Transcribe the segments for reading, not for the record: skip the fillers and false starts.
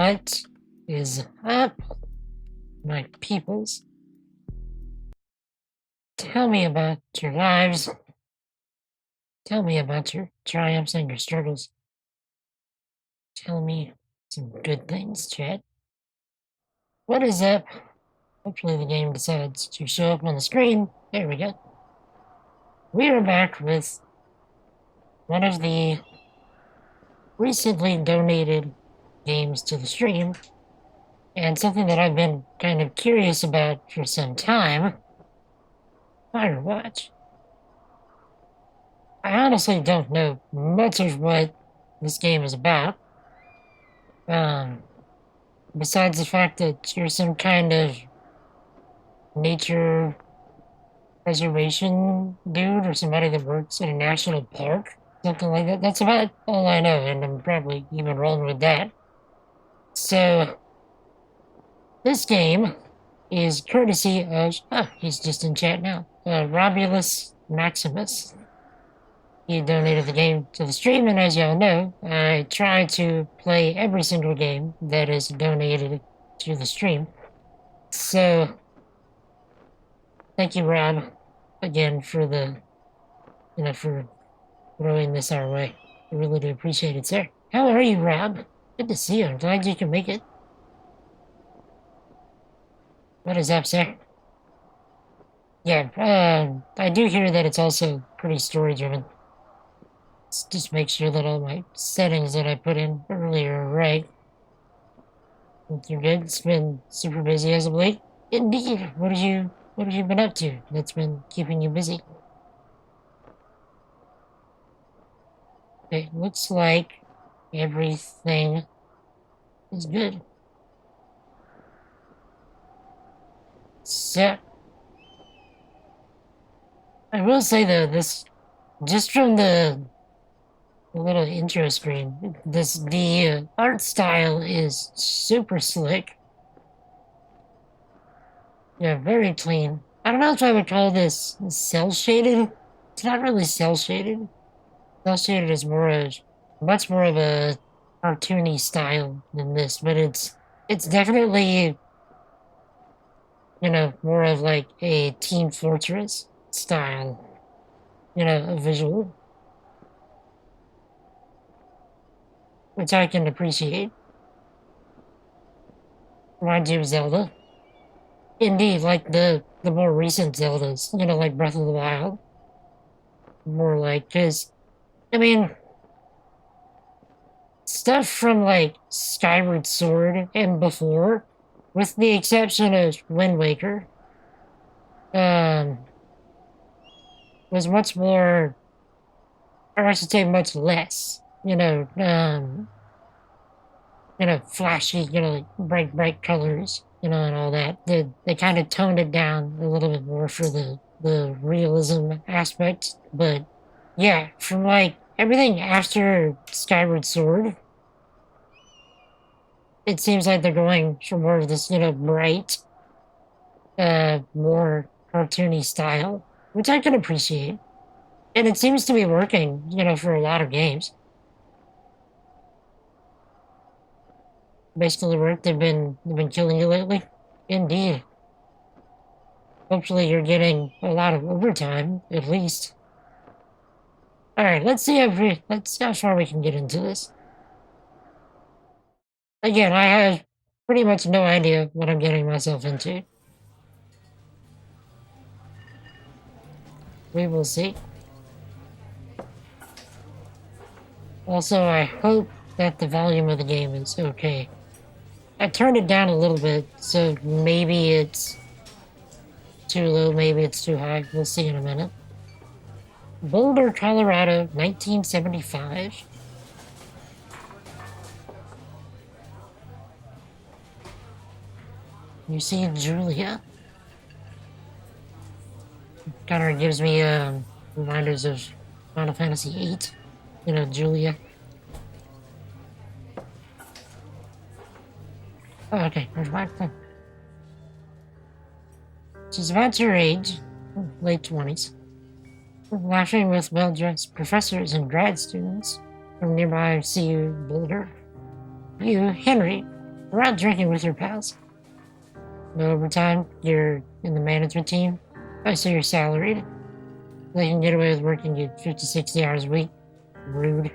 What is up, my peoples? Tell me about your lives. Tell me about your triumphs and your struggles. Tell me some good things, chat. What is up? Hopefully the game decides to show up on the screen. There we go. We are back with one of the recently donated games to the stream, and something that I've been kind of curious about for some time. Firewatch. I honestly don't know much of what this game is about. Besides the fact that you're some kind of nature preservation dude or somebody that works in a national park, something like that. That's about all I know, and I'm probably even rolling with that. So, this game is courtesy of, he's just in chat now, Robulus Maximus. He donated the game to the stream, and as y'all know, I try to play every single game that is donated to the stream. So, thank you, Rob, again for the, for throwing this our way. I really do appreciate it, sir. How are you, Rob? Good to see you. I'm glad you can make it. What is up, sir? Yeah, I do hear that it's also pretty story-driven. Just make sure that all my settings that I put in earlier are right. Think you're good? It's been super busy as of late. Indeed. What have you been up to that's been keeping you busy? It looks like everything is good. So, I will say though, this, just from the little intro screen, the art style is super slick. Yeah, very clean. I don't know if I would call this cell shaded. It's not really cell shaded. Cell shaded is much more of a cartoony style than this, but it's definitely, more of like a Team Fortress style, a visual, which I can appreciate. Reminds you of Zelda. Indeed, like the more recent Zeldas, like Breath of the Wild. More like, because, I mean, stuff from like Skyward Sword and before, with the exception of Wind Waker, was much more, or I should say much less, flashy, like bright colors, and all that. They kind of toned it down a little bit more for the realism aspect. But yeah, from like everything after Skyward Sword, it seems like they're going for more of this, bright, more cartoony style, which I can appreciate. And it seems to be working, for a lot of games. Based on the work they've been killing you lately. Indeed. Hopefully you're getting a lot of overtime, at least. Alright, let's see how far we can get into this. Again, I have pretty much no idea what I'm getting myself into. We will see. Also, I hope that the volume of the game is okay. I turned it down a little bit, so maybe it's too low, maybe it's too high. We'll see in a minute. Boulder, Colorado, 1975. You see Julia. Kind of gives me reminders of Final Fantasy VIII. Julia. Oh, okay, there's my thing. She's about your age, late 20s. Laughing with well-dressed professors and grad students from nearby CU Boulder. You, Henry, We're out drinking with your pals. No overtime, you're in the management team. I say you're salaried. They can get away with working you 50, 60 hours a week. Rude.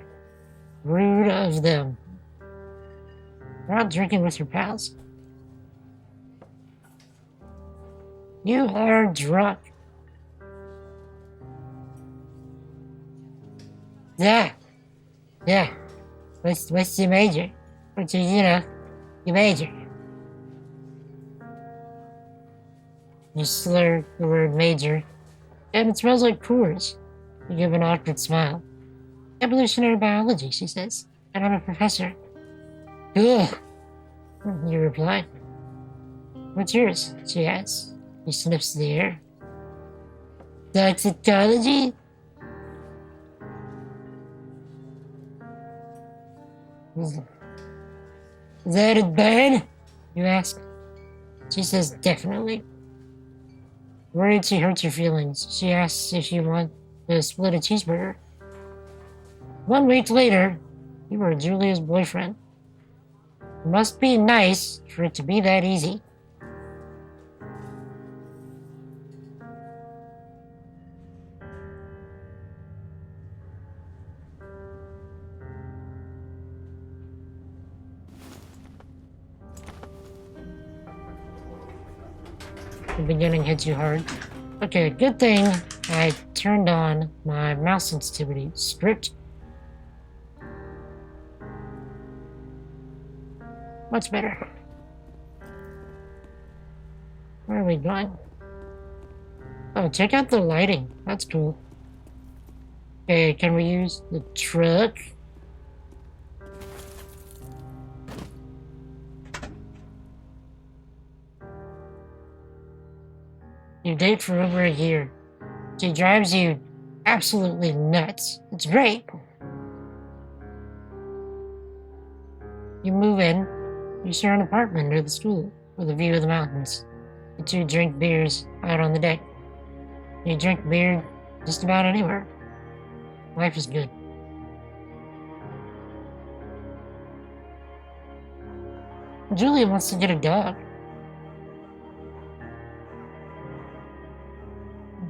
Rude of them. We're out drinking with your pals. You are drunk. Yeah. What's your major? What's your, your major? You slur the word major, and it smells like Coors. You give an awkward smile. Evolutionary biology, she says, and I'm a professor. Ugh, you reply. What's yours? She asks. He sniffs the air. Toxicology? Is that it bad? You ask. She says, definitely. Worried she hurts your feelings, she asks if you want to split a cheeseburger. 1 week later, you are Julia's boyfriend. It must be nice for it to be that easy. The beginning hits you hard. Okay, good thing I turned on my mouse sensitivity script. Much better. Where are we going? Oh, check out the lighting. That's cool. Okay, can we use the truck? You date for over a year. She drives you absolutely nuts. It's great. You move in. You share an apartment near the school with a view of the mountains. You two drink beers out on the deck. You drink beer just about anywhere. Life is good. Julia wants to get a dog.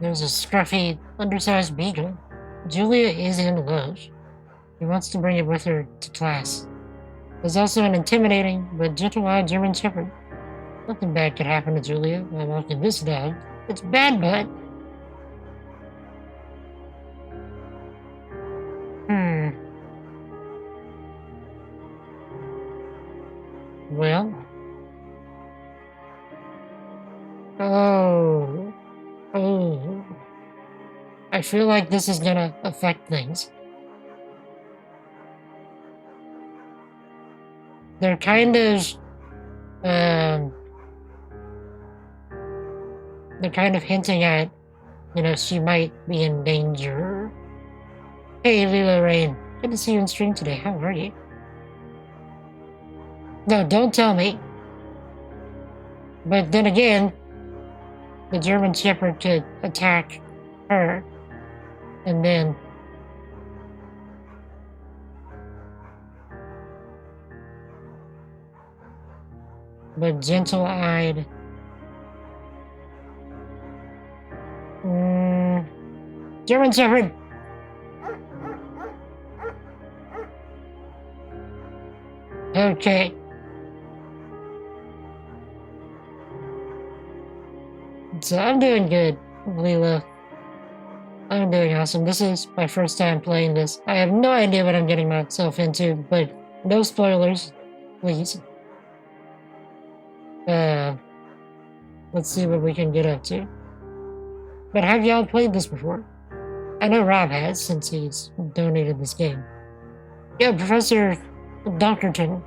There's a scruffy, undersized beagle. Julia is in love. She wants to bring it with her to class. There's also an intimidating but gentle-eyed German Shepherd. Nothing bad could happen to Julia while walking this dog. It's bad, but... Well... Oh... I feel like this is gonna affect things. They're kind of hinting at, she might be in danger. Hey, Lila Rain, good to see you in stream today. How are you? No, don't tell me. But then again, the German Shepherd could attack her, and then the gentle-eyed German Shepherd. Okay. So I'm doing good, Leela. I'm doing awesome. This is my first time playing this. I have no idea what I'm getting myself into, but no spoilers, please. Let's see what we can get up to. But have y'all played this before? I know Rob has, since he's donated this game. Yeah, Professor Dockerton.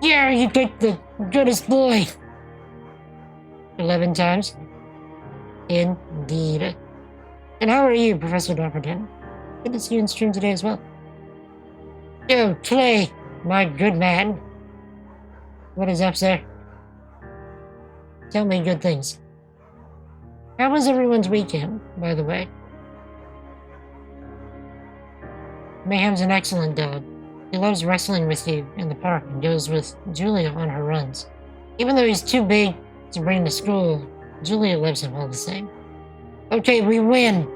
Yeah, you picked the goodest boy! 11 times. Indeed. And how are you, Professor Dockerton? Good to see you in stream today as well. Yo, Clay, my good man. What is up, sir? Tell me good things. How was everyone's weekend, by the way? Mayhem's an excellent dog. He loves wrestling with you in the park and goes with Julia on her runs. Even though he's too big to bring to school, Julia loves him all the same. Okay, we win!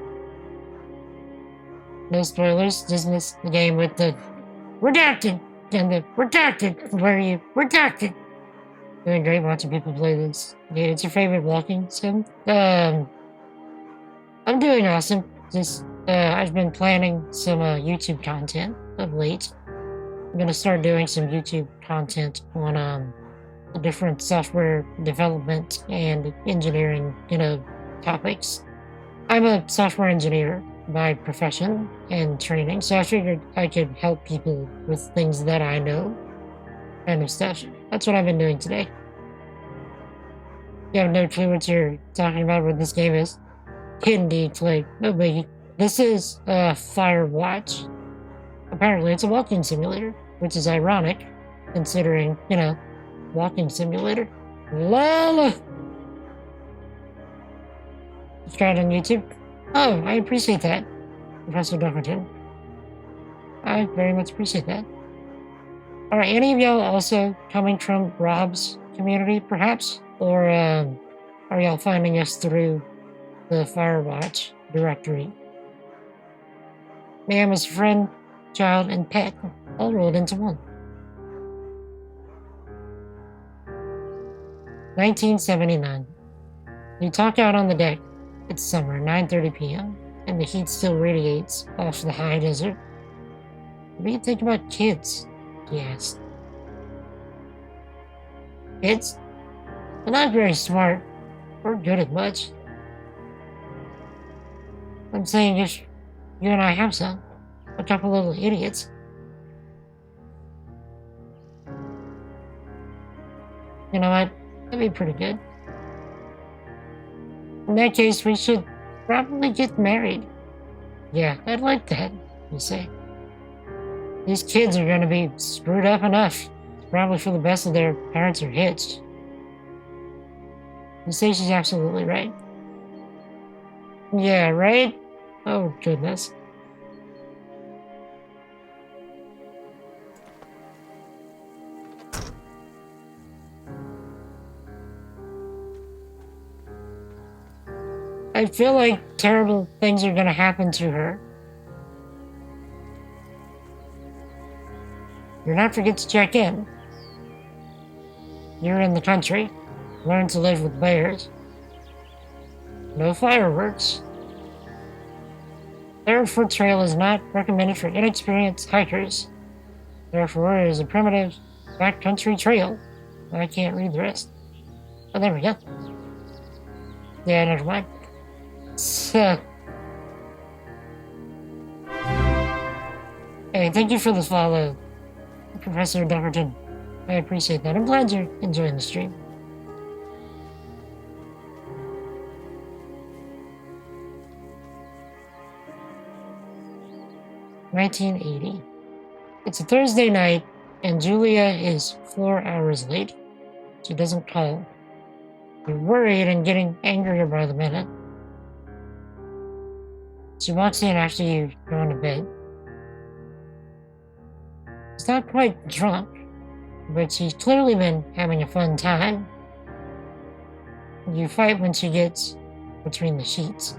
No spoilers, dismiss the game with the redacted and the redacted. Where are you? Redacted! Doing great watching people play this. Yeah, it's your favorite walking sim? I'm doing awesome. Just, I've been planning some YouTube content of late. I'm gonna start doing some YouTube content on different software development and engineering, topics. I'm a software engineer by profession and training, so I figured I could help people with things that I know, kind of stuff. That's what I've been doing today. You have no clue what you're talking about, what this game is. Indeed, play, no biggie. This is Firewatch. Apparently, it's a walking simulator, which is ironic, considering, walking simulator. LOL! Subscribe on YouTube. Oh, I appreciate that, Professor Dumperton. I very much appreciate that. Are any of y'all also coming from Rob's community, perhaps? Or are y'all finding us through the Firewatch directory? Ma'am is friend, child, and pet, all rolled into one. 1979. We talk out on the deck. It's summer, 9:30 p.m., and the heat still radiates off the high desert. What do you think about kids? He asked. Kids? They're not very smart, or good at much. I'm saying if you and I have some, a couple little idiots. You know what? That'd be pretty good. In that case, we should probably get married. Yeah, I'd like that, you say. These kids are going to be screwed up enough. It's probably for the best of their parents are hitched. You say she's absolutely right. Yeah, right? Oh, goodness. I feel like terrible things are gonna happen to her. You're not forget to check in. You're in the country. Learn to live with bears. No fireworks. Barefoot Trail is not recommended for inexperienced hikers. Therefore, it is a primitive backcountry trail. I can't read the rest. Oh, there we go. Yeah, never mind. So, hey, thank you for the follow, Professor Dumperton. I appreciate that. I'm glad you're enjoying the stream. $19.80. It's a Thursday night, and Julia is 4 hours late. She doesn't call. You're worried and getting angrier by the minute. She walks in after you've gone to bed. She's not quite drunk, but she's clearly been having a fun time. You fight when she gets between the sheets.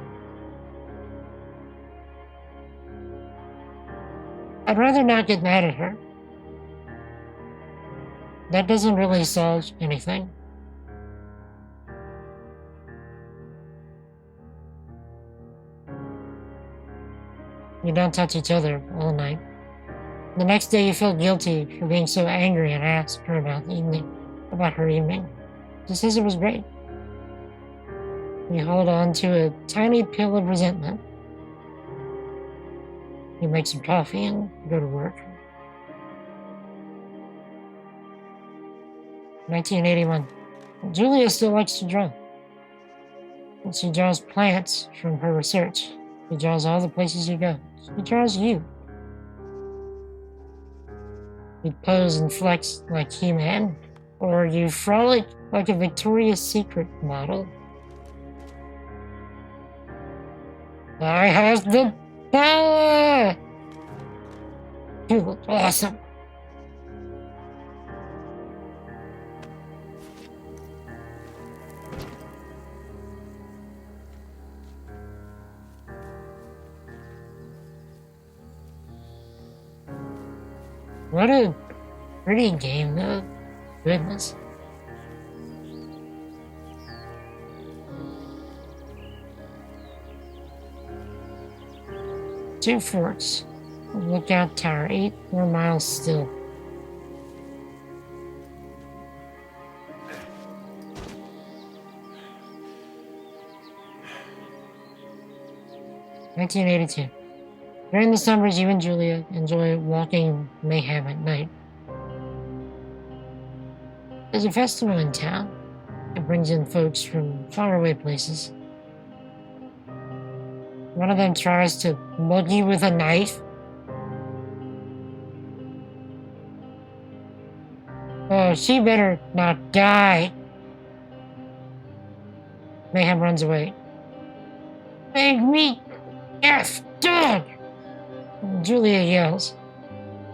I'd rather not get mad at her. That doesn't really solve anything. You don't touch each other all night. The next day you feel guilty for being so angry and ask her about her evening. She says it was great. You hold on to a tiny pill of resentment. You make some coffee and go to work. 1981. Julia still likes to draw. She draws plants from her research. She draws all the places you go. She draws you. You pose and flex like He-Man, or you frolic like a Victoria's Secret model. I have the power! You look awesome. What a pretty game, though. Goodness. Two forts. Lookout tower. 8 more miles still. (1982). During the summers, you and Julia enjoy walking mayhem at night. There's a festival in town. It brings in folks from faraway places. One of them tries to mug you with a knife. Oh, she better not die. Mayhem runs away. Make me F dog! Julia yells.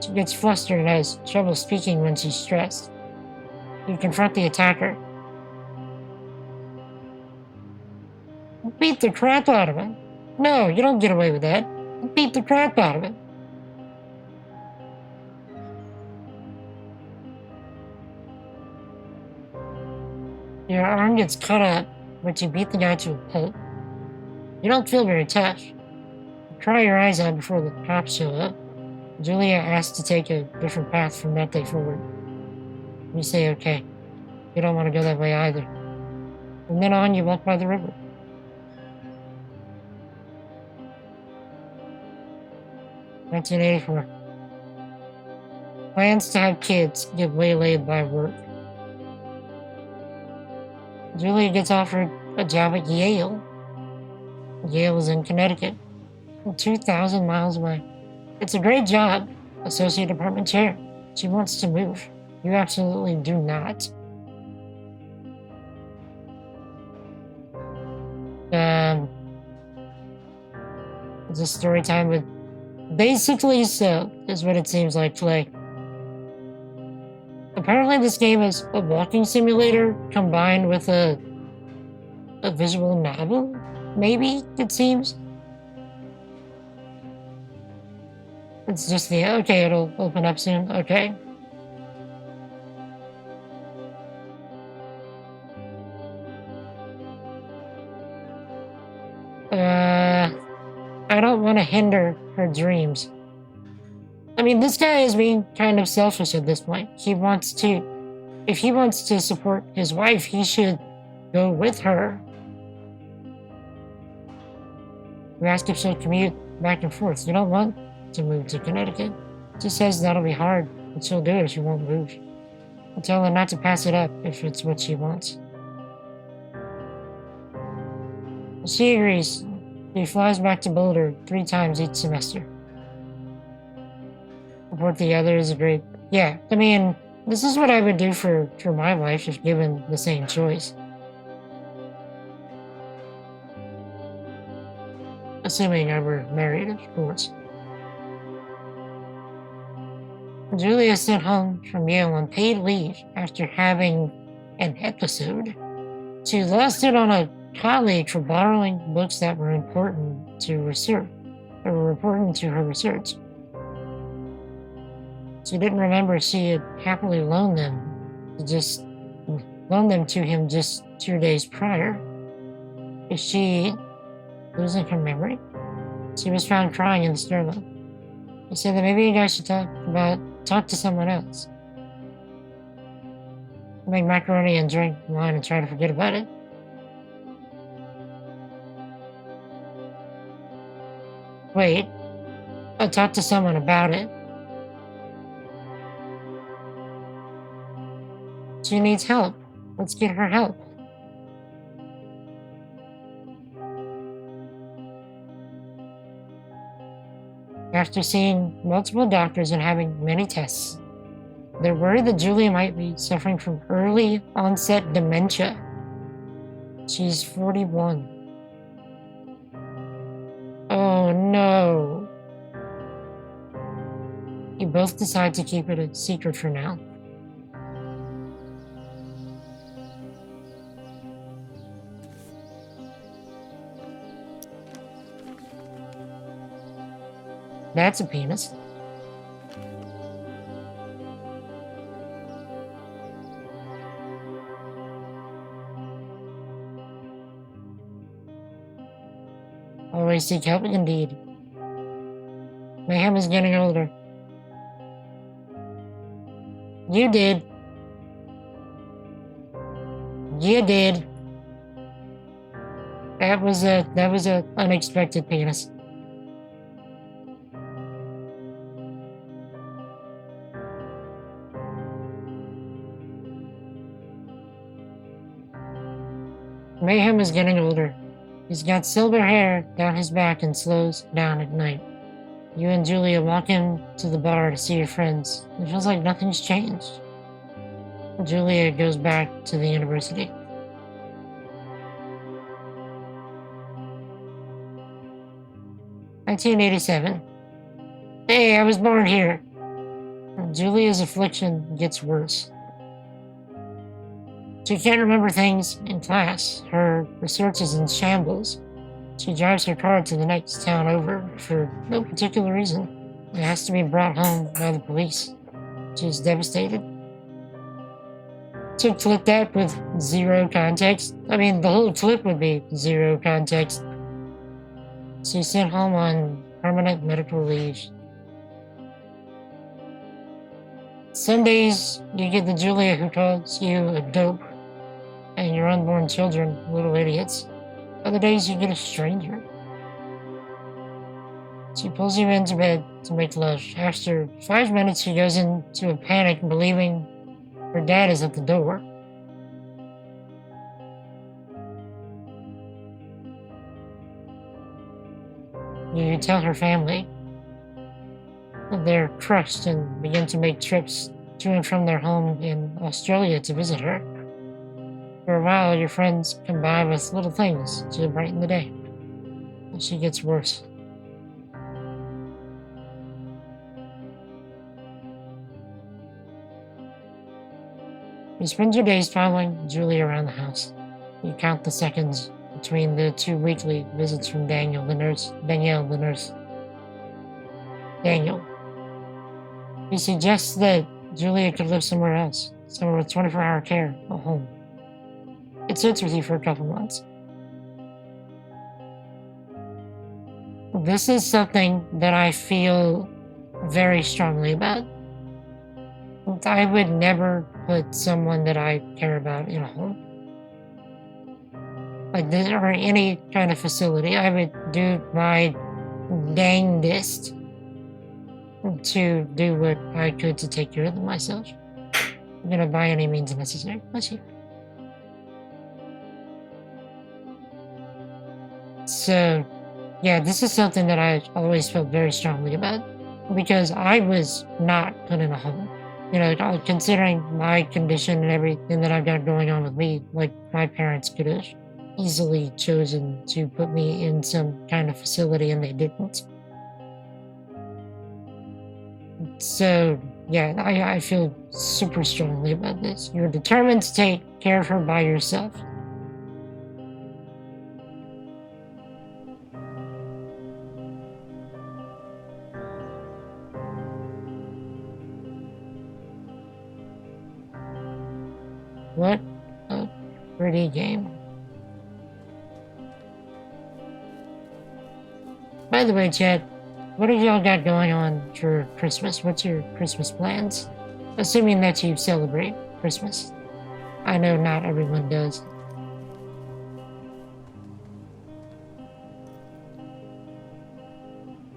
She gets flustered and has trouble speaking when she's stressed. You confront the attacker. Beat the crap out of him. No, you don't get away with that. Beat the crap out of him. Your arm gets cut up, but you beat the guy to a pulp. You don't feel very tough. You cry your eyes out before the cops show up. Julia asks to take a different path from that day forward. You say okay. You don't want to go that way either. From then on, you walk by the river. (1984). Plans to have kids get waylaid by work. Julia gets offered a job at Yale. Yale is in Connecticut, 2,000 miles away. It's a great job, associate department chair. She wants to move. You absolutely do not. It's a story time with basically so is what it seems like play. Apparently this game is a walking simulator combined with a visual novel, maybe, it seems. It's just the, okay, it'll open up soon, okay. I don't want to hinder her dreams. I mean, this guy is being kind of selfish at this point. If he wants to support his wife, he should go with her. You ask if she'll commute back and forth. You don't want to move to Connecticut. She says that'll be hard, but she'll do it if she won't move. I'll tell her not to pass it up if it's what she wants. She agrees. He flies back to Boulder 3 times each semester. Support the others agree. Yeah, I mean, this is what I would do for my wife if given the same choice. Assuming I were married, of course. Julia sent home from Yale on paid leave after having an episode. She lost it on a colleague for borrowing books that were important to research, or were important to her research. She didn't remember she had happily loaned them to him just 2 days prior. Is she losing her memory? She was found crying in the stairwell. He said that maybe you guys should talk to someone else. Make macaroni and drink wine and try to forget about it. Wait, I'll talk to someone about it. She needs help. Let's get her help. After seeing multiple doctors and having many tests, they're worried that Julia might be suffering from early onset dementia. She's 41. Oh no. You both decide to keep it a secret for now. That's a penis. always seek help indeed. Mayhem is getting older. You did. You did. That was a unexpected penis. Mayhem is getting older. He's got silver hair down his back and slows down at night. You and Julia walk into the bar to see your friends. It feels like nothing's changed. Julia goes back to the university. "1987. Hey, I was born here." Julia's affliction gets worse. She can't remember things in class. Her research is in shambles. She drives her car to the next town over for no particular reason. It has to be brought home by the police. She's devastated. To clip that with zero context. I mean, the whole clip would be zero context. She's sent home on permanent medical leave. Some days you get the Julia who calls you a dope and your unborn children little idiots. Other days you get a stranger. She pulls you into bed to make love. After 5 minutes, she goes into a panic, believing her dad is at the door. You tell her family. They're crushed and begin to make trips to and from their home in Australia to visit her. For a while, your friends come by with little things to brighten the day. And she gets worse. You spend your days following Julie around the house. You count the seconds between the 2 weekly visits from Danielle the nurse. Daniel. He suggests that Julia could live somewhere else, somewhere with 24-hour care, a home. It sits with you for a couple months. This is something that I feel very strongly about. I would never put someone that I care about in a home. Like this, or any kind of facility. I would do my dangest to do what I could to take care of them myself. By any means necessary. Bless you. So, yeah, this is something that I always felt very strongly about. Because I was not put in a home. Considering my condition and everything that I've got going on with me, like my parents could have easily chosen to put me in some kind of facility and they didn't. So, yeah, I feel super strongly about this. You're determined to take care of her by yourself. What a pretty game. By the way, chat, what have y'all got going on for Christmas? What's your Christmas plans? Assuming that you celebrate Christmas. I know not everyone does.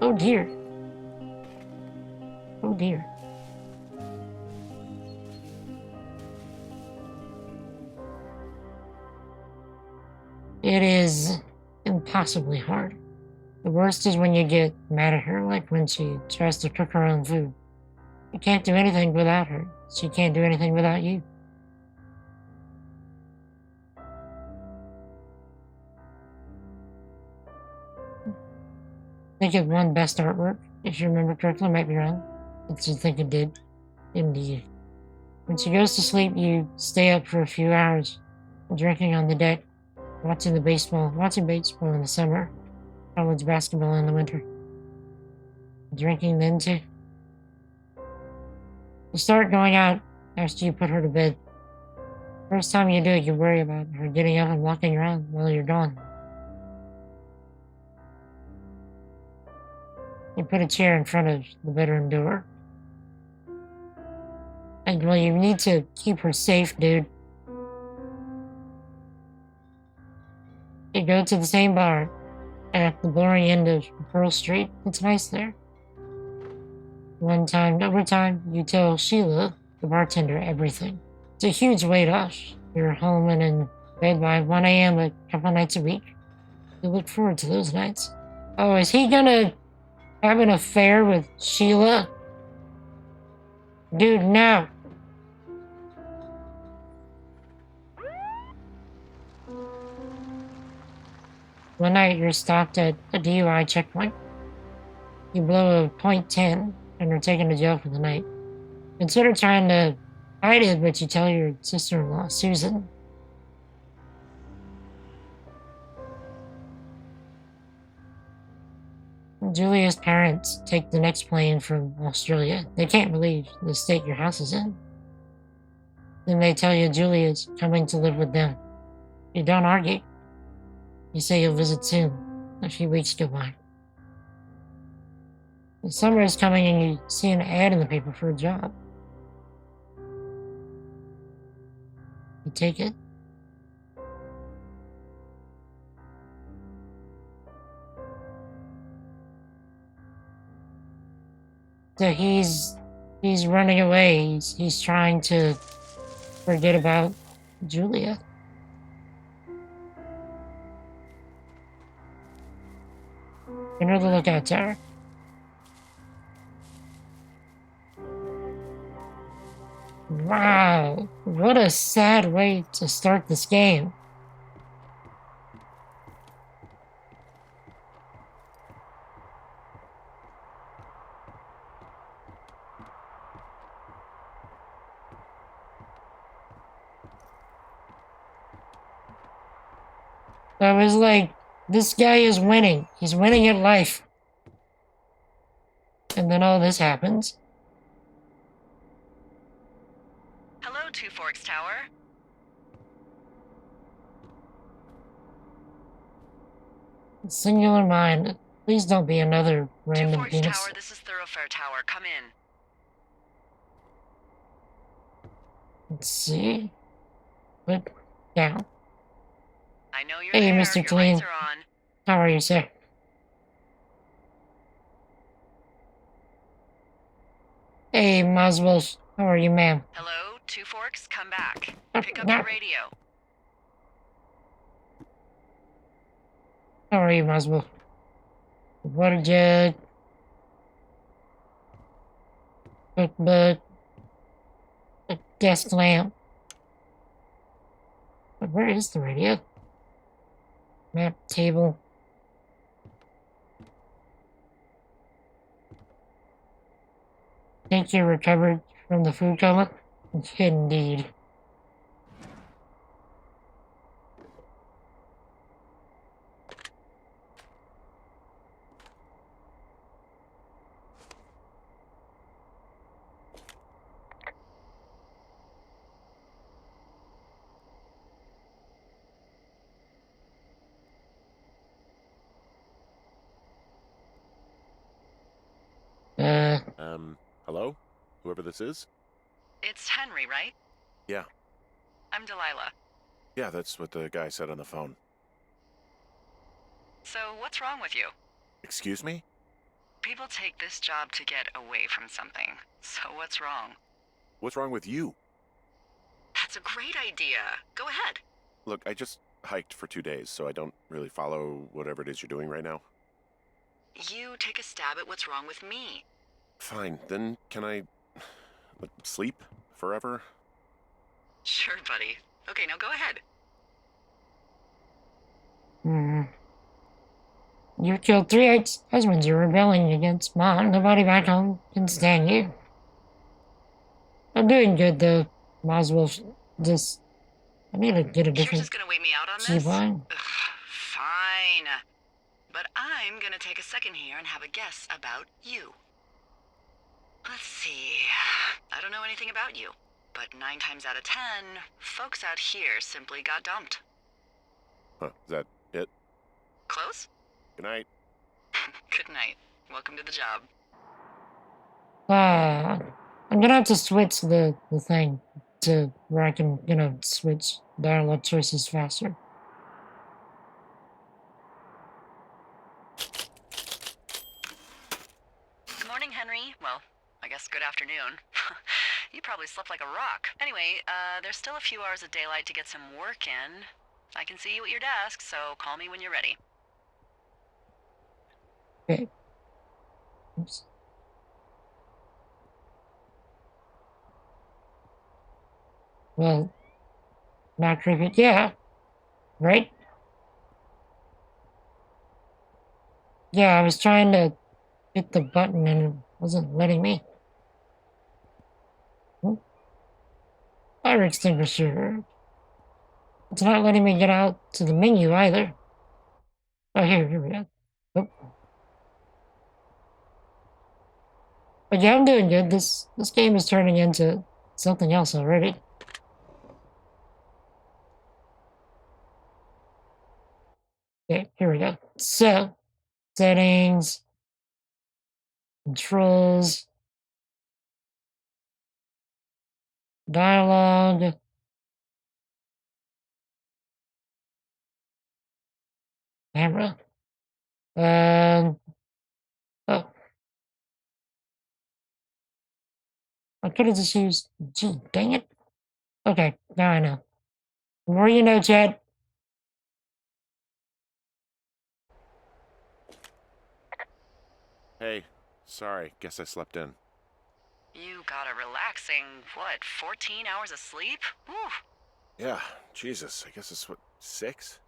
Oh dear. Oh dear. It is impossibly hard. The worst is when you get mad at her, like when she tries to cook her own food. You can't do anything without her. She can't do anything without you. I think it won Best Artwork, if you remember correctly. I might be wrong. I think it did. Indeed. When she goes to sleep, you stay up for a few hours, drinking on the deck, watching baseball in the summer, college basketball in the winter. Drinking then too. You start going out after you put her to bed. First time you do it, you worry about her getting up and walking around while you're gone. You put a chair in front of the bedroom door. And, well, you need to keep her safe, dude. You go to the same bar at the boring end of Pearl Street. It's nice there. Over time, you tell Sheila, the bartender, everything. It's a huge weight off. You're home and in bed by 1 a.m. a couple nights a week. You look forward to those nights. Oh, is he gonna have an affair with Sheila? Dude, no. One night, you're stopped at a DUI checkpoint. You blow a .10 and are taken to jail for the night. Consider trying to hide it, but you tell your sister-in-law, Susan. Julia's parents take the next plane from Australia. They can't believe the state your house is in. Then they tell you Julia's coming to live with them. You don't argue. You say you'll visit soon. A few weeks go by. The summer is coming and you see an ad in the paper for a job. You take it. So he's running away. He's trying to forget about Julia. You're on the lookout, Tara. Wow, what a sad way to start this game. I was like, this guy is winning. He's winning at life. And then all this happens. Hello, Two Forks Tower. Singular mind. Please don't be another random Two Forks penis. Tower, this is Thoroughfare Tower. Come in. Let's see. Put down. I know you're Hey, there. Mr. Your Clean. lights are on. How are you, sir? Hey, Maswell. How are you, ma'am? Hello, Two Forks, come back. Pick up No. your radio. How are you, Maswell? Water jug. Cookbook. A desk lamp. But where is the radio? Map table. Think you recovered from the food coma? Indeed. Hello? Whoever this is? It's Henry, right? Yeah. I'm Delilah. Yeah, that's what the guy said on the phone. So, what's wrong with you? Excuse me? People take this job to get away from something. So, what's wrong? What's wrong with you? That's a great idea. Go ahead. Look, I just hiked for 2 days, so I don't really follow whatever it is you're doing right now. You take a stab at what's wrong with me. Fine, then can I sleep forever? Sure, buddy. Okay, now go ahead. You killed 3 ex-husbands. You're rebelling against Mom. Nobody back home can stand you. I'm doing good, though. Might as well just... I need to get a You're different just gonna wait me out on key this? line. Ugh, fine. But I'm gonna take a second here and have a guess about you. Let's see. I don't know anything about you, but 9 times out of 10, folks out here simply got dumped. Huh, is that it? Close? Good night. Good night. Welcome to the job. I'm gonna have to switch the thing to where I can, switch dialogue choices faster. Good morning, Henry. Well, I guess good afternoon. You probably slept like a rock. Anyway, there's still a few hours of daylight to get some work in. I can see you at your desk, so call me when you're ready. Okay. Oops. Well, not creepy. Yeah. Right? Yeah, I was trying to hit the button and it wasn't letting me. Fire extinguisher. It's not letting me get out to the menu either. Oh, here we go. Oh. But yeah, I'm doing good. This game is turning into something else already. Okay, here we go. So, settings, controls, dialogue, camera. Um, oh, I could have just used G. Dang it. Okay, now I know. The more you know, Chad. Hey, sorry. Guess I slept in. You got a relaxing, 14 hours of sleep? Whew. Yeah, Jesus. I guess it's what, 6?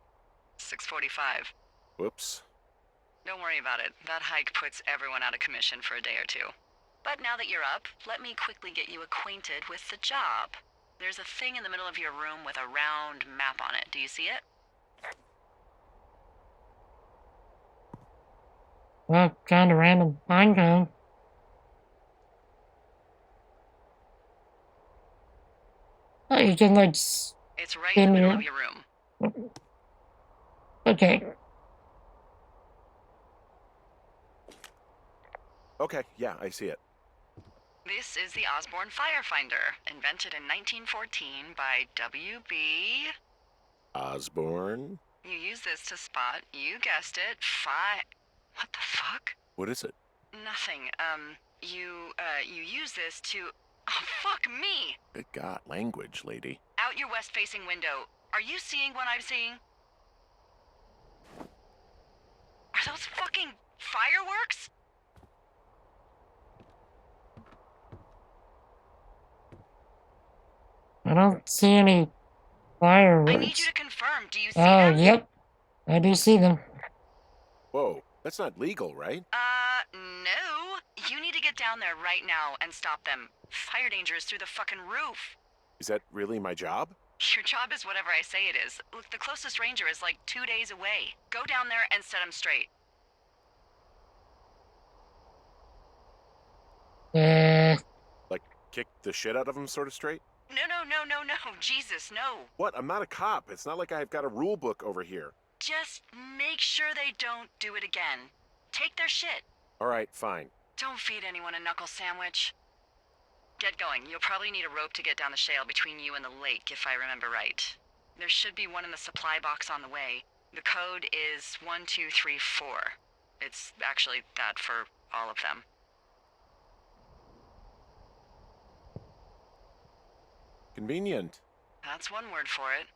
6:45. Whoops. Don't worry about it. That hike puts everyone out of commission for a day or two. But now that you're up, let me quickly get you acquainted with the job. There's a thing in the middle of your room with a round map on it. Do you see it? Well, kind of random. Pine cone. Oh, you can like It's right in the middle of your room. Okay. Okay, yeah, I see it. This is the Osborne Firefinder, invented in 1914 by W.B. Osborne? You use this to spot, you guessed it, What the fuck? What is it? Nothing. You use this to... Oh, fuck me! Good God, language, lady. Out your west-facing window. Are you seeing what I'm seeing? Are those fucking fireworks? I don't see any I need you fireworks. to confirm. Do you see Oh, them? yep. I do see them. Whoa, that's not legal, right? No. You need to get down there right now and stop them. Fire danger is through the fucking roof. Is that really my job? Your job is whatever I say it is. Look, the closest ranger is like 2 days away. Go down there and set him straight. Like, kick the shit out of him sort of straight? No. Jesus, no. What? I'm not a cop. It's not like I've got a rule book over here. Just make sure they don't do it again. Take their shit. All right, fine. Don't feed anyone a knuckle sandwich. Get going. You'll probably need a rope to get down the shale between you and the lake, if I remember right. There should be one in the supply box on the way. The code is 1234. It's actually that for all of them. Convenient. That's one word for it.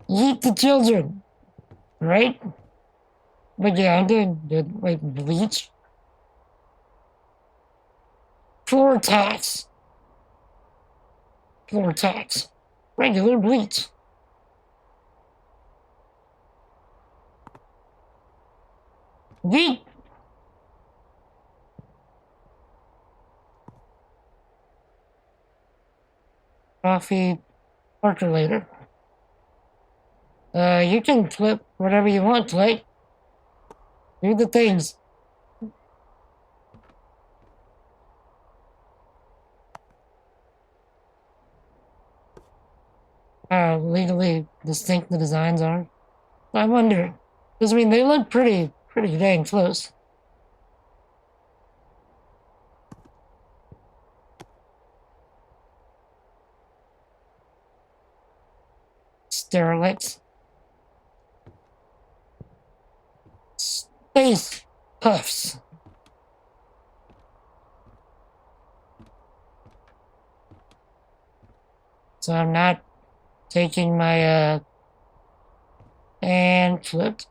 Eat the children. Right? But yeah, I'm doing good. Wait, bleach? Floor tax. Floor tax. Regular bleach. Yeet. Coffee. Percolator. You can flip whatever you want, Clay. Do the things. Legally distinct the designs are. I wonder. Because, I mean, they look pretty dang close. Derelicts. Space puffs. So I'm not taking my, and flipped.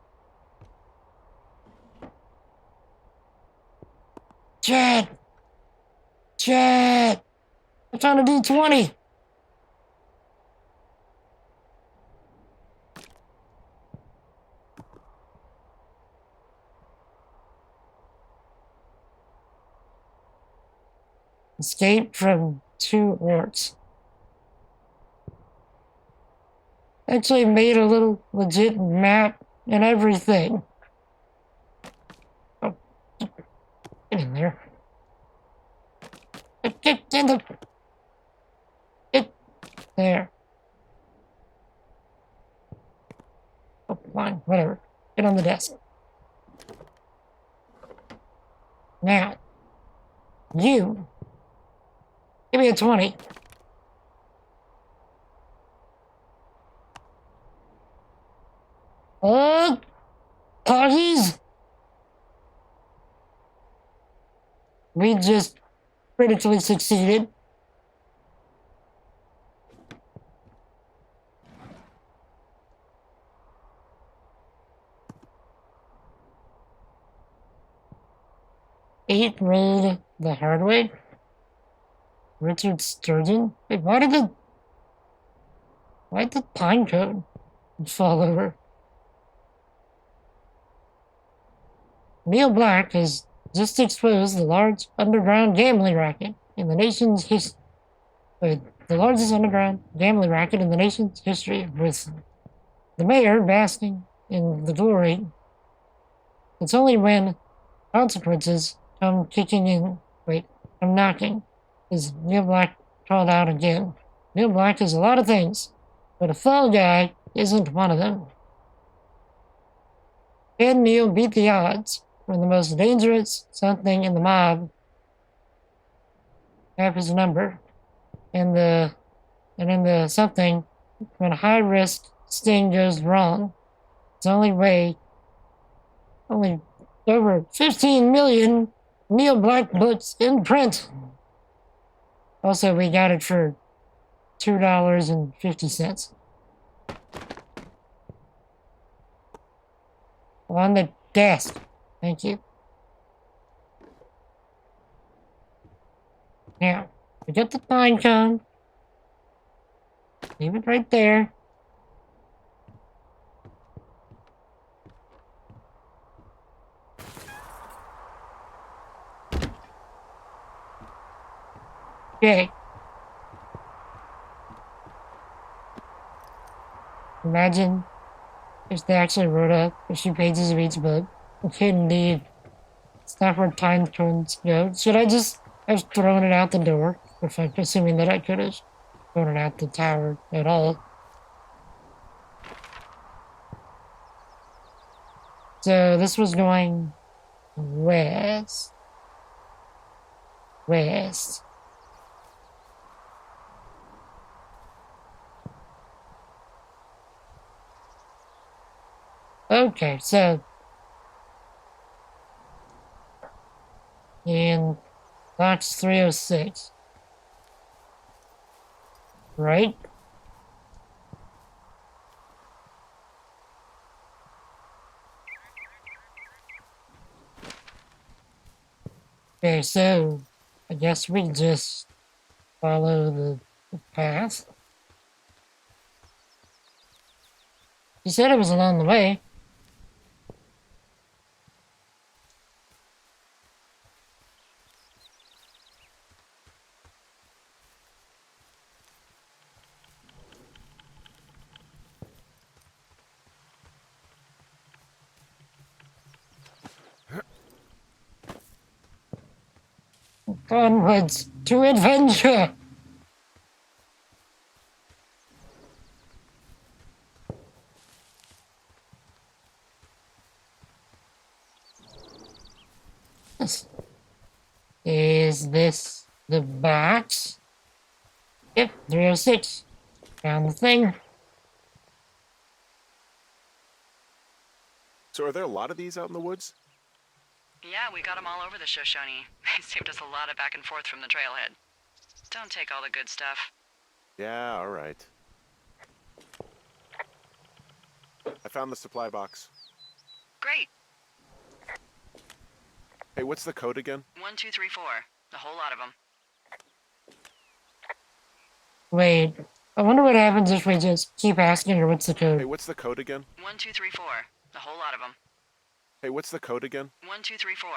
Chad! Chad! I found a D20! Escape from 2 orcs. Actually made a little legit map and everything. Oh, get in there. Get in the... Get there. Oh, fine, whatever. Get on the desk. Now, you... Give me a 20. Parties? We just critically succeeded. Eight rolled the hard way. Richard Sturgeon? Wait, why'd the pine cone fall over? Neil Black has just exposed the large underground gambling racket in the nation's the largest underground gambling racket in the nation's history, with the mayor basking in the glory. It's only when consequences come kicking in. Wait, I'm knocking. Is Neil Black called out again? Neil Black is a lot of things, but a fall guy isn't one of them. Can Neil beat the odds when the most dangerous something in the mob have his number, and in the something, when a high risk sting goes wrong, it's only over 15 million Neil Black books in print. Also, we got it for $2.50. On the desk. Thank you. Now, we got the pine cone. Leave it right there. Okay. Imagine if they actually wrote up a few pages of each book. Okay, indeed. It's not where pine cones go. Should I just have thrown it out the door? If I'm assuming that I could have thrown it out the tower at all. So this was going west. West. Okay, so in box 306, right? Okay, so I guess we just follow the path. He said it was along the way. Onwards to adventure! Is this the box? Yep, 306. Found the thing. So are there a lot of these out in the woods? Yeah, we got them all over the Shoshone. They saved us a lot of back and forth from the trailhead. Don't take all the good stuff. Yeah, all right. I found the supply box. Great. Hey, what's the code again? 1, 2, 3, 4. A whole lot of them. Wait, I wonder what happens if we just keep asking her what's the Hey, code. what's the code again? 1, 2, 3, 4. A whole lot of them. Hey, what's the code again? 1, 2, 3, 4.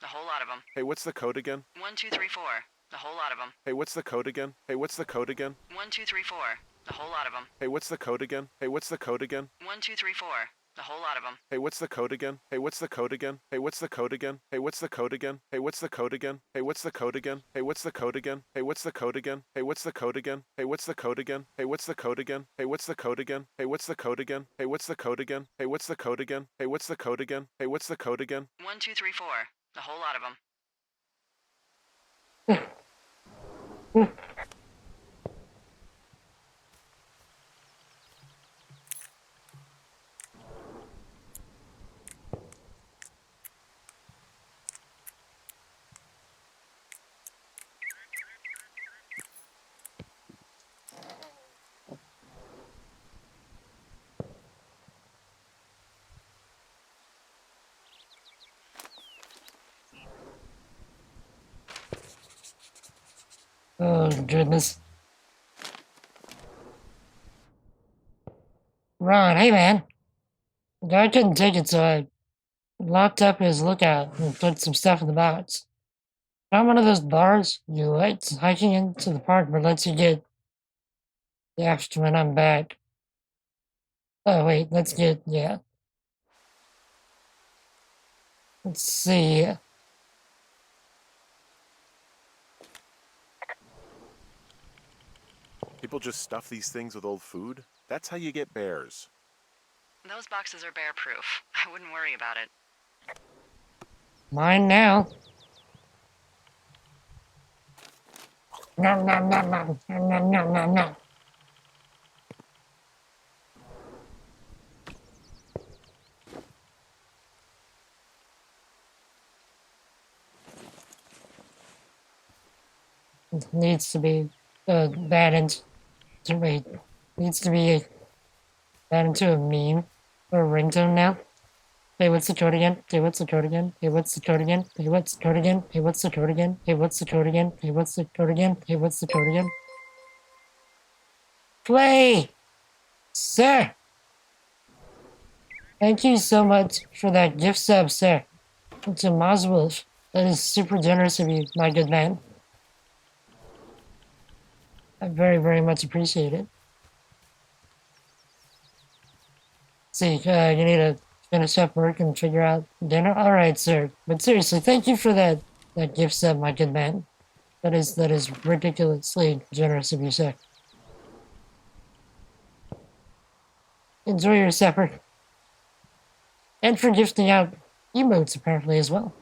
A whole lot of them. Hey, what's the code again? 1, 2, 3, 4. A whole lot of them. Hey, what's the code again? Hey, what's the code again? 1, 2, 3, 4. A whole lot of them. Hey, what's the code again? Hey, what's the code again? 1, 2, 3, 4. A whole lot of them. Hey, what's the code again? Hey, what's the code again? Hey, what's the code again? Hey, what's the code again? Hey, what's the code again? Hey, what's the code again? Hey, what's the code again? Hey, what's the code again? Hey, what's the code again? Hey, what's the code again? Hey, what's the code again? Hey, what's the code again? Hey, what's the code again? Hey, what's the code again? Hey, what's the code again? Hey, what's the code again? Hey, what's the code again? 1, 2, 3, 4. A whole lot of them. Oh, goodness. Ron, hey man. The guy couldn't take it, so I locked up his lookout and put some stuff in the box. Found one of those bars you light hiking into the park but lets you get yapped when I'm back. Oh, wait, yeah. Let's see. People just stuff these things with old food? That's how you get bears. Those boxes are bear proof. I wouldn't worry about it. Mine now. Nom nom nom nom nom nom nom nom nom. It needs to be bad into wait. Needs to be bad into a meme or a ringtone now. Hey, what's the code again? Hey, what's the code again? Hey, what's the code again? Hey, what's the code again? Hey, what's the code again? Hey, what's the code again? Hey, what's the code again? Hey, what's the code again? Play! Sir! Thank you so much for that gift sub, sir. It's a Moswolf. That is super generous of you, my good man. I very, very much appreciate it. See, you need to finish up work and figure out dinner? Alright, sir. But seriously, thank you for that gift sub, my good man. That is ridiculously generous of you, sir. Enjoy your supper. And for gifting out emotes, apparently, as well.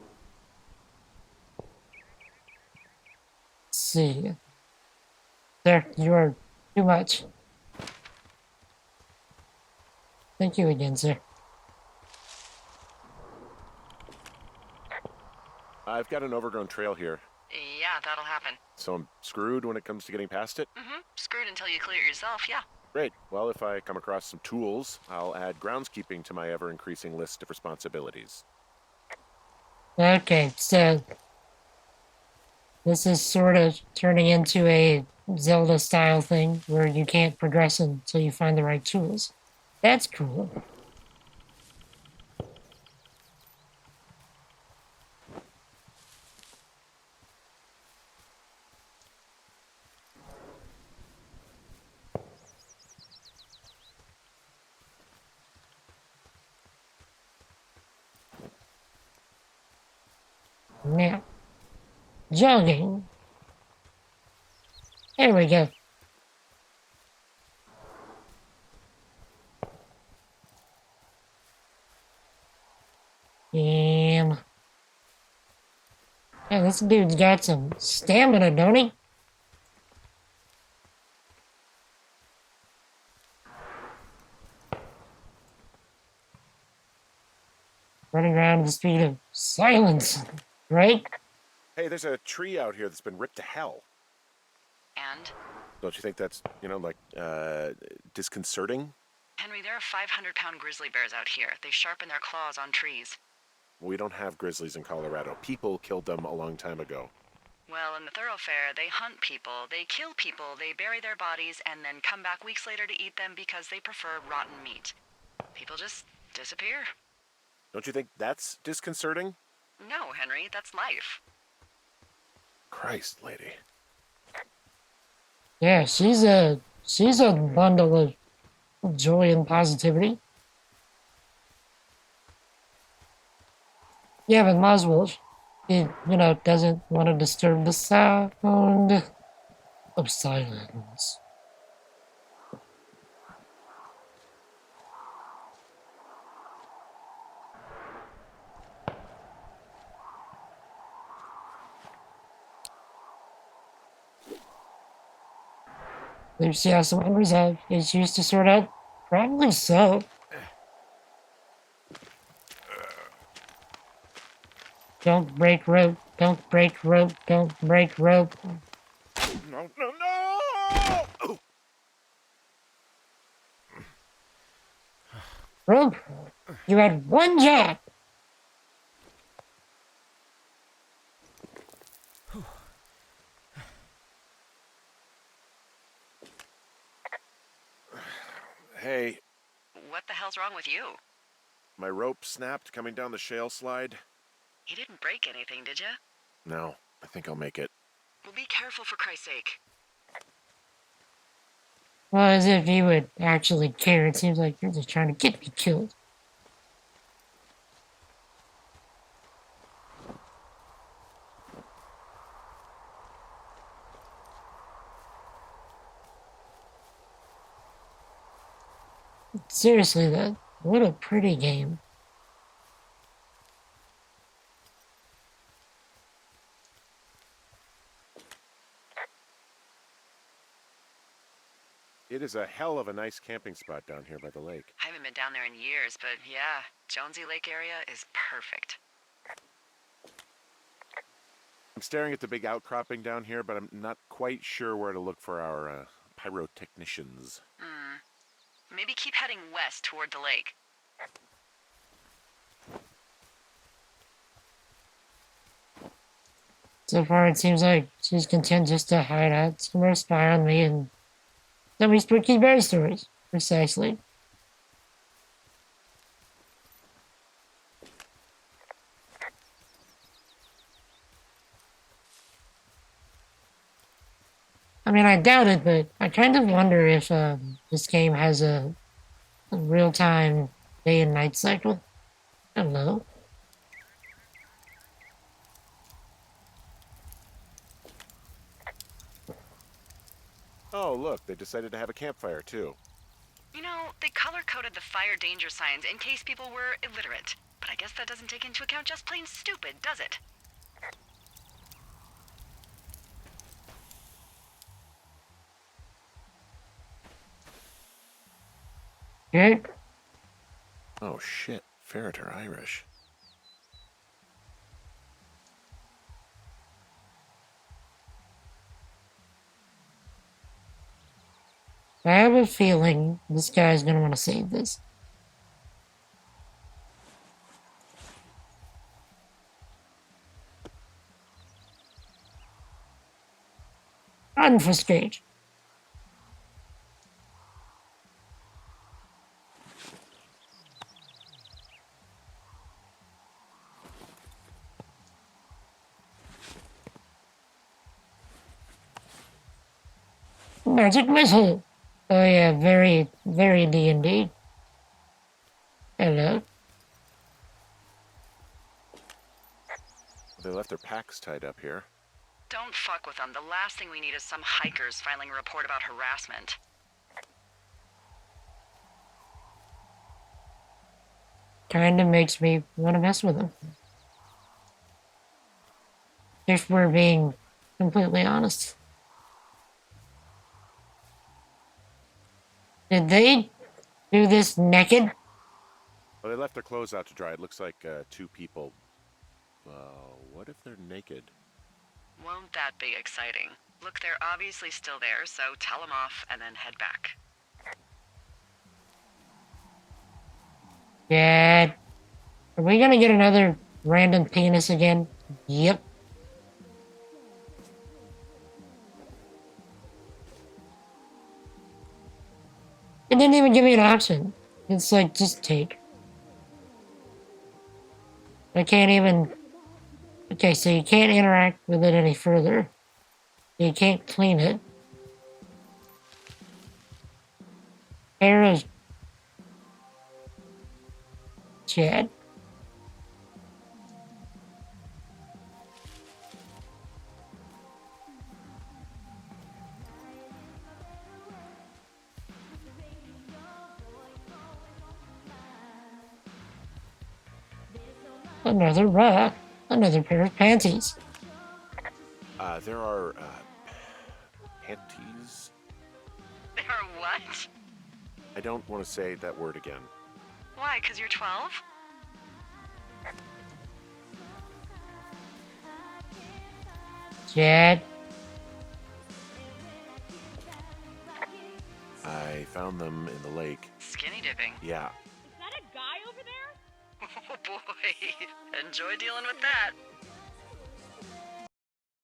Let's see. Sir, you are too much. Thank you again, sir. I've got an overgrown trail here, Yeah, that'll happen. so I'm screwed when it comes to getting past it. Screwed until you clear it yourself, yeah. Great. Well, if I come across some tools, I'll add groundskeeping to my ever-increasing list of responsibilities. Okay, so this is sort of turning into a Zelda-style thing where you can't progress until you find the right tools. That's cool. Now, jogging. There we go. Yeah, this dude's got some stamina, don't he? Running around at the speed of silence, right? Hey, there's a tree out here that's been ripped to hell. And? Don't you think that's, disconcerting? Henry, there are 500-pound grizzly bears out here. They sharpen their claws on trees. We don't have grizzlies in Colorado. People killed them a long time ago. Well, in the thoroughfare, they hunt people, they kill people, they bury their bodies, and then come back weeks later to eat them because they prefer rotten meat. People just disappear. Don't you think that's disconcerting? No, Henry, that's life. Christ, lady. Yeah, she's a bundle of joy and positivity. Yeah, but Muswell, it doesn't want to disturb the sound of silence. Maybe she has some unresolved issues to sort out. Probably so. Don't break rope. Don't break rope. Don't break rope. No, no, no! Oh. Rope, you had one job. Hey, What the hell's wrong with you? my rope snapped coming down the shale slide. You didn't break anything, did you? No, I think I'll make it. Well, be careful for Christ's sake. Well, as if you would actually care. It seems like you're just trying to get me killed. Seriously, though, what a pretty game. It is a hell of a nice camping spot down here by the lake. I haven't been down there in years, but yeah, Jonesy Lake area is perfect. I'm staring at the big outcropping down here, but I'm not quite sure where to look for our pyrotechnicians. Maybe keep heading west toward the lake. So far, it seems like she's content just to hide out, somewhere spy on me, and tell me spooky bear stories. Precisely. I mean, I doubt it, but I kind of wonder if this game has a real-time day and night cycle. I don't know. Oh, look, they decided to have a campfire, too. You know, they color-coded the fire danger signs in case people were illiterate. But I guess that doesn't take into account just plain stupid, does it? Okay? Oh, shit. Ferret are Irish. I have a feeling this guy's gonna want to save this. Unfrustrate. Magic missile. Oh yeah, very, very D&D. Hello. They left their packs tied up here. Don't fuck with them. The last thing we need is some hikers filing a report about harassment. Kinda makes me want to mess with him. if we're being completely honest. Did they do this naked? Well, they left their clothes out to dry. It looks like two people. What if they're naked? Won't that be exciting? Look, they're obviously still there, so tell them off and then head back. Yeah. Are we gonna get another random penis again? Yep. It didn't even give me an option. It's like, just take. I can't even... Okay, so you can't interact with it any further. You can't clean it. Hair is... Chad. Another rock. Another pair of panties. There are panties. There are what? I don't want to say that word again. Why, 'cause you're 12? Chad. I found them in the lake. Skinny dipping. Yeah. Is that a guy over there? Oh boy, enjoy dealing with that.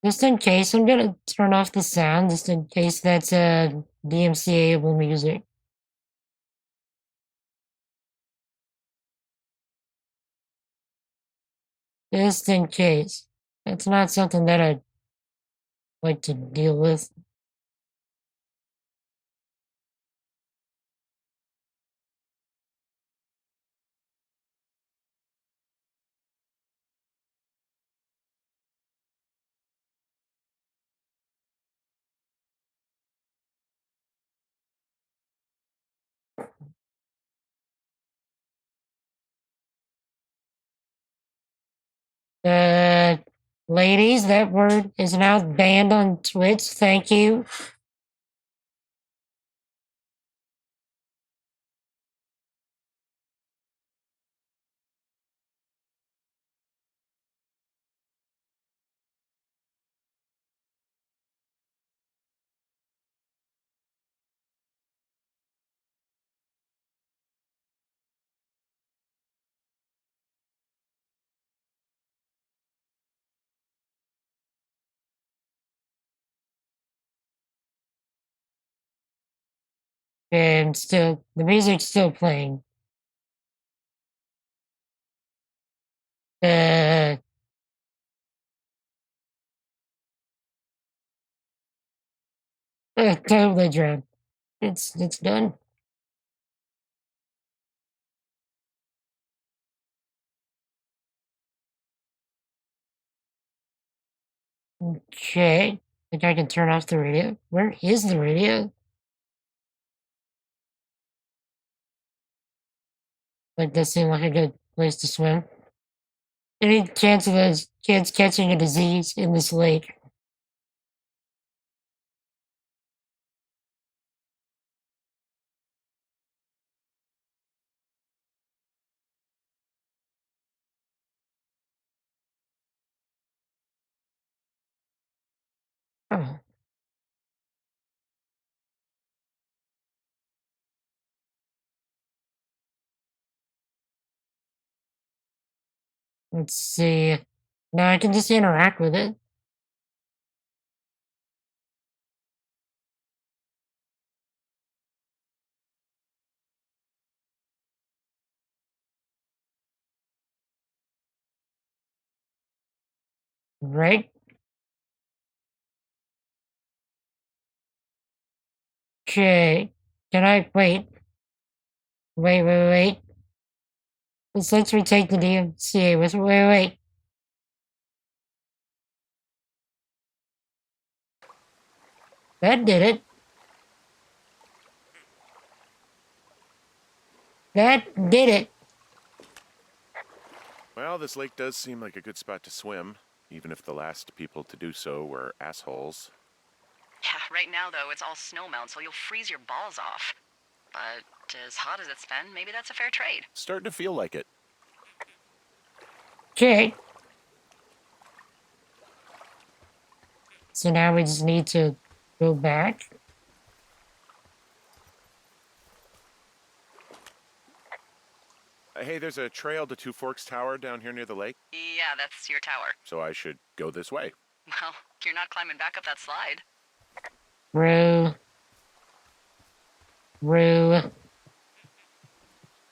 Just in case, I'm gonna turn off the sound, just in case that's DMCA-able music. Just in case. That's not something that I'd like to deal with. Uh, Ladies, that word is now banned on Twitch. Thank you. And still, the music's still playing. Uh, totally drowned. It's done. Okay. Think I can turn off the radio. Where is the radio? Like, that seemed like a good place to swim. Any chance of those kids catching a disease in this lake? Oh, let's see. Now I can just interact with it. Right? Okay. Can I wait? Wait. Let's retake the DMCA with wait. That did it. That did it. Well, this lake does seem like a good spot to swim. even if the last people to do so were assholes. Yeah, right now, though, it's all snowmelt, so you'll freeze your balls off. But as hot as it's been, maybe that's a fair trade. Starting to feel like it. Okay. So now we just need to go back. Hey, there's a trail to Two Forks Tower down here near the lake, Yeah, that's your tower. so I should go this way. Well, you're not climbing back up that slide. Row. Row.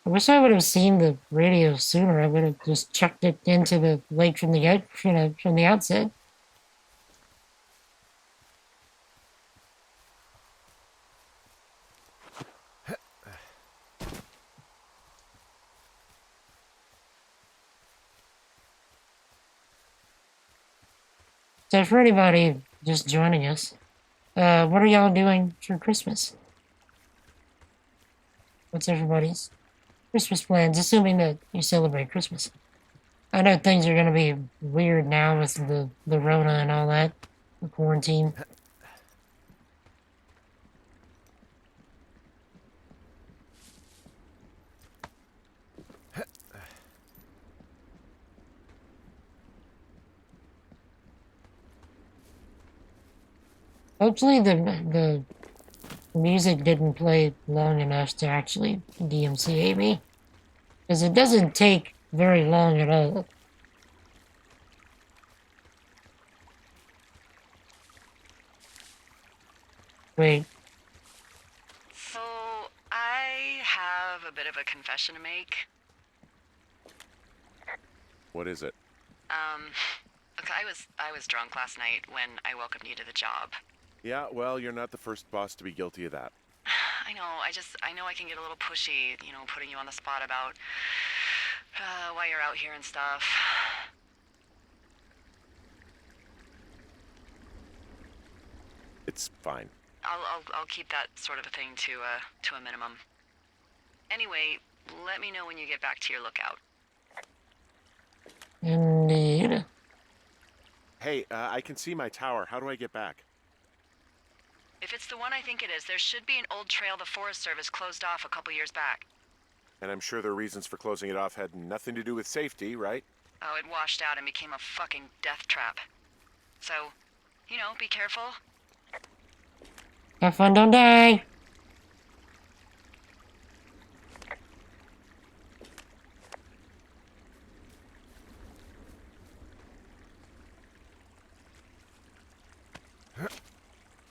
I wish I would have seen the radio sooner. I would have just chucked it into the lake from the outset. So for anybody just joining us, what are y'all doing for Christmas? What's everybody's Christmas plans, assuming that you celebrate Christmas? I know things are gonna be weird now with the Rona and all that, the quarantine. Hopefully the music didn't play long enough to actually DMCA me, because it doesn't take very long at all. Wait, So, I have a bit of a confession to make. What is it? Look, I was drunk last night when I welcomed you to the job. Yeah, well, you're not the first boss to be guilty of that. I know, I know I can get a little pushy, putting you on the spot about why you're out here and stuff. It's fine. I'll keep that sort of a thing to a minimum. Anyway, let me know when you get back to your lookout. indeed. Hey, I can see my tower. How do I get back? If it's the one I think it is, there should be an old trail the Forest Service closed off a couple years back. And I'm sure the reasons for closing it off had nothing to do with safety, right? Oh, it washed out and became a fucking death trap. So, be careful. Have fun, don't die.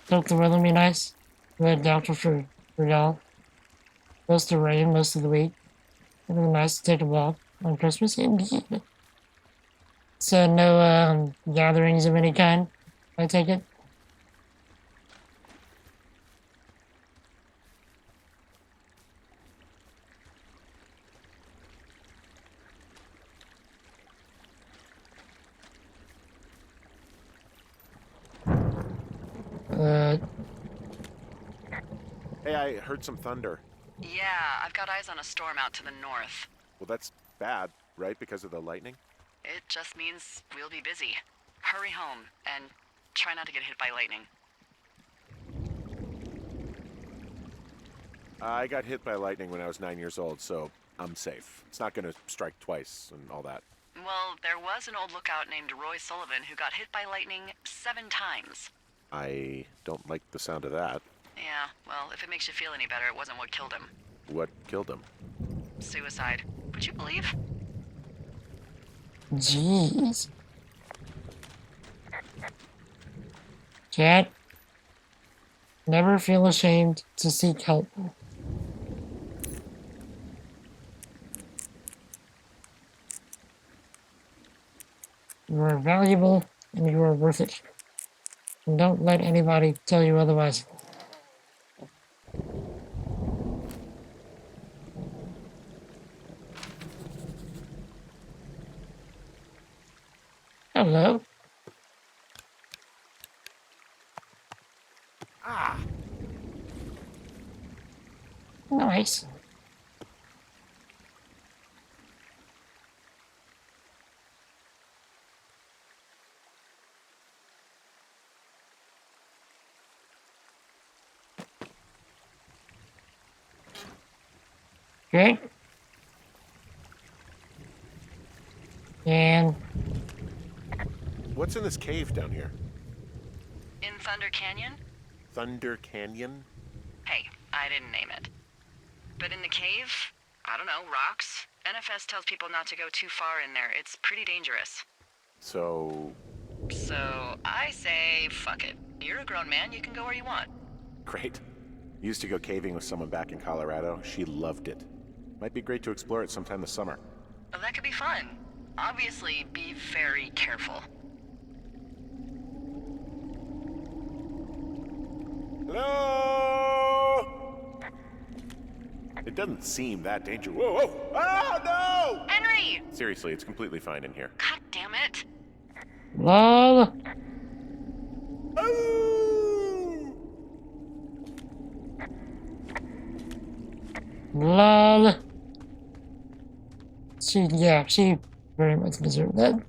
Hope the weather be nice. Good doctor for y'all. Supposed to rain most of the week. It'll be nice to take a walk on Christmas indeed. So no gatherings of any kind, I take it? Hey, I heard some thunder. Yeah, I've got eyes on a storm out to the north. Well, that's bad, right? Because of the lightning? It just means we'll be busy. Hurry home, and try not to get hit by lightning. I got hit by lightning when I was 9 years old, so I'm safe. It's not gonna strike twice and all that. Well, there was an old lookout named Roy Sullivan who got hit by lightning 7 times. I don't like the sound of that. Yeah, well, if it makes you feel any better, it wasn't what killed him. What killed him? Suicide. Would you believe? Jeez. Cat, never feel ashamed to seek help. You are valuable and you are worth it. And don't let anybody tell you otherwise. Hello. Ah! Nice. Great. And What's in this cave down here? In Thunder Canyon? Thunder Canyon? Hey, I didn't name it. But in the cave, I don't know, rocks? NFS tells people not to go too far in there. It's pretty dangerous. So... So, I say, fuck it. You're a grown man, you can go where you want. Great. Used to go caving with someone back in Colorado. She loved it. Might be great to explore it sometime this summer. Well, that could be fun. Obviously, be very careful. Hello? It doesn't seem that dangerous. Whoa, whoa! Ah, no! Henry! Seriously, it's completely fine in here. God damn it. lol. Oh! Lol. She very much deserved that.